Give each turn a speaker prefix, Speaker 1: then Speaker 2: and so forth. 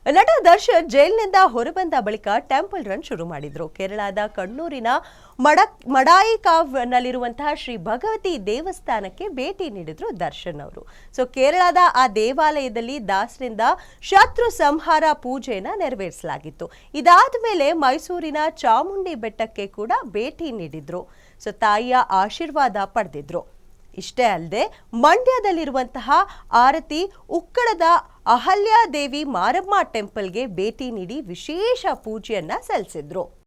Speaker 1: ನಟ ದರ್ಶನ್ ಜೈಲಿನಿಂದ ಹೊರಬಂದ ಬಳಿಕ ಟೆಂಪಲ್ ರನ್ ಶುರು ಮಾಡಿದ್ರು. ಕೇರಳದ ಕಣ್ಣೂರಿನ ಮಡಾಯಿಕಾವ್ನಲ್ಲಿರುವಂತಹ ಶ್ರೀ ಭಗವತಿ ದೇವಸ್ಥಾನಕ್ಕೆ ಭೇಟಿ ನೀಡಿದ್ರು ದರ್ಶನ್ ಅವರು. ಕೇರಳದ ಆ ದೇವಾಲಯದಲ್ಲಿ ದಾಸರಿಂದ ಶತ್ರು ಸಂಹಾರ ಪೂಜೆಯನ್ನ ನೆರವೇರಿಸಲಾಗಿತ್ತು. ಇದಾದ ಮೇಲೆ ಮೈಸೂರಿನ ಚಾಮುಂಡಿ ಬೆಟ್ಟಕ್ಕೆ ಕೂಡ ಭೇಟಿ ನೀಡಿದ್ರು. ತಾಯಿಯ ಆಶೀರ್ವಾದ ಪಡೆದಿದ್ರು. ಇಷ್ಟೇ ಅಲ್ಲದೆ ಮಂಡ್ಯದಲ್ಲಿರುವಂತಹ ಆರತಿ ಉಕ್ಕಡದ ಅಹಲ್ಯಾದೇವಿ ಮಾರಮ್ಮ ಟೆಂಪಲ್ಗೆ ಭೇಟಿ ನೀಡಿ ವಿಶೇಷ ಪೂಜೆಯನ್ನ ಸಲ್ಲಿಸಿದ್ರು.